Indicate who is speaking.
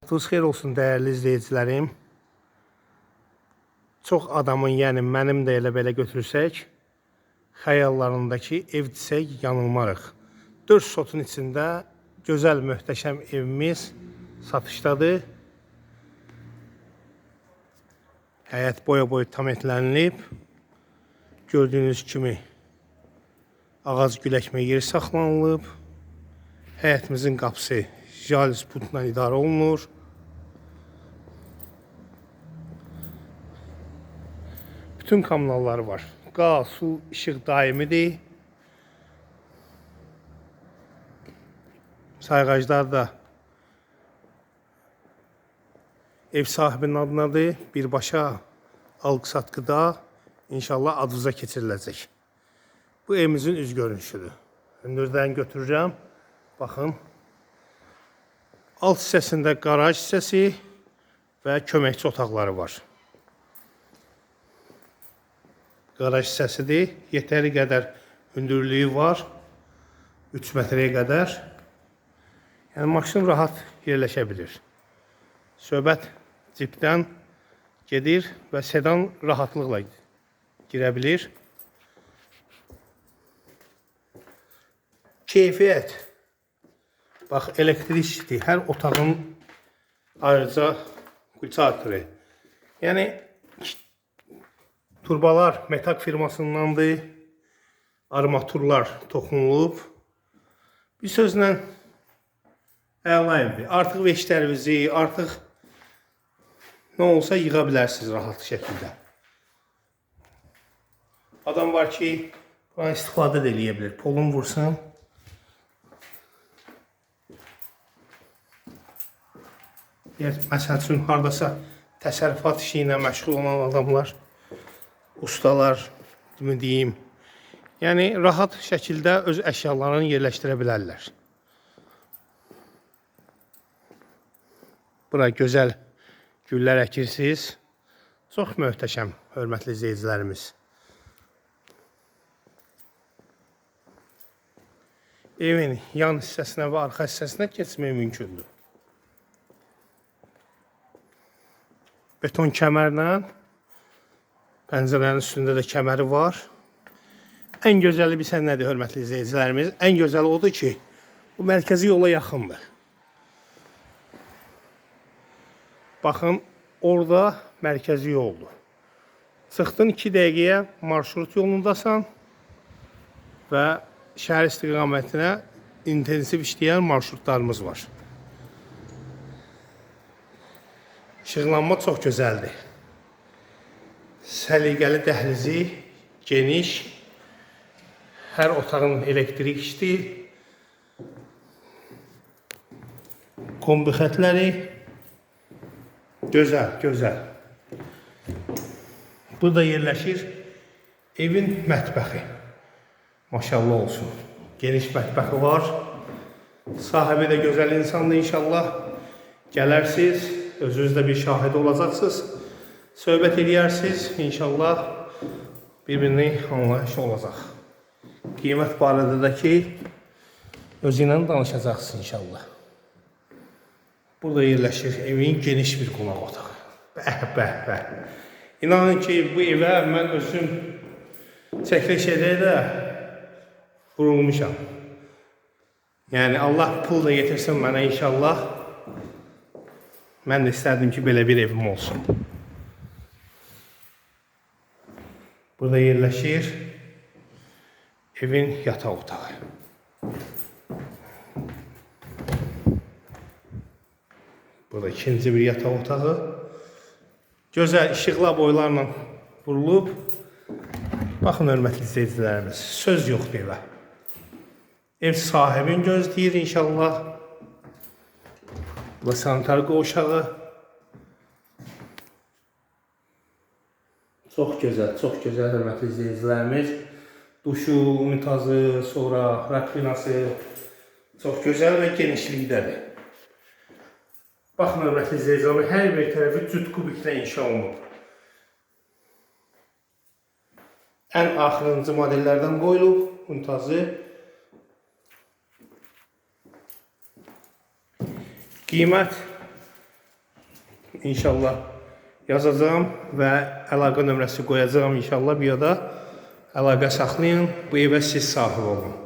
Speaker 1: Vaxtınız xeyir olsun dəyərli izləyicilərim. Çox adamın, yəni mənim də elə belə götürsək, xəyallarındakı ev desək yanılmarıq. 4 sotun içində gözəl, möhtəşəm evimiz satışdadır. Həyət boya-boyu tam etlənilib. Gördüyünüz kimi ağac güləkmə yeri saxlanılıb. Həyətimizin qapısı jalis putla idarə olunur. Bütün kommunalları var. Qaz, su, işıq daimidir. Sayğaclar da ev sahibinin adınadır. Birbaşa alqı-satqıda inşallah adınıza keçiriləcək. Bu evimizin üz görünüşüdür. Hündürdən götürürəm. Baxın. Alt hissəsində qaraj hissəsi və köməkçi otaqları var. Qaraj hissəsidir. Yetəri qədər hündürlüyü var. 3 metrəyə qədər. Yəni maşın rahat yerləşə bilir. Söhbət cipdən gedir və sedan rahatlıqla girə bilir. Keyfiyyət. Bax, elektrikdir. Hər otağın ayrıca kulçatörü. Yəni turbalar Metak firmasındandır. Armaturlar toxunulub. Bir sözlə əla evdir. Artıq veşlərinizi, artıq nə olsa yığa bilərsiniz rahat şəkildə. Adam var ki, buna istifadə də eləyə bilir. Polun vursun. Məsəl üçün, haradasa təsərrüfat işi ilə məşğul olan adamlar, ustalar, deyim, yəni rahat şəkildə öz əşyalarını yerləşdirə bilərlər. Bura gözəl güllər əkirsiniz. Çox möhtəşəm, hörmətli izləyicilərimiz. Evin yan hissəsinə və arxa hissəsinə keçmək mümkündür. Beton kəmərlə, pəncərənin üstündə də kəməri var. Ən gözəli bilsən nədir, hörmətli izləyicilərimiz? Ən gözəli odur ki, bu mərkəzi yola yaxındır. Baxın, orada mərkəzi yoldur. Çıxdın 2 dəqiqəyə marşrut yolundasan və şəhər istiqamətinə intensiv işləyən marşrutlarımız var. İşıqlanma çox gözəldir. Səliqəli dəhlizi, geniş, hər otağın elektrik işdir. Kombi xətləri gözəl, gözəl. Burada yerləşir evin mətbəxi. Maşallah olsun. Geniş mətbəxi var. Sahibi də gözəl insandır inşallah. Gələrsiniz. Özünüz də bir şahid olacaqsınız. Söhbət edərsiniz. İnşallah bir-birini anlayışı olacaq. Qiymət barədə də ki, özü ilə danışacaqsınız inşallah. Burada yerləşir evin geniş bir qonaq otağı. Bəh. İnanın ki, bu evə mən özüm çəkiliş edəyə də vurulmuşam. Yəni Allah pul da getirsin mənə inşallah. Mən də istərdim ki, belə bir evim olsun. Burada yerləşir evin yataq otağı. Burada ikinci bir yataq otağı. Gözəl işıqla boylarla vurulub. Baxın, hörmətli izləyicilərimiz, söz yoxdur evə. Ev sahibini gözləyir inşallah. Bu sanitar qovşağı. Çox gözəl, hörmətli izləyicilərimiz. Duşu, unitazı, sonra rakvinası çox gözəl və genişlikdədir. Baxın, hörmətli izləyicilərimiz, hər bir tərəfi cüt kubiklə inşa olunub. Ən axırıncı modellərdən qoyulub unitazı. Qiymət İnşallah yazacağım və əlaqə nömrəsi qoyacağım inşallah. Bir da əlaqə saxlayın, bu evə siz sahib olun.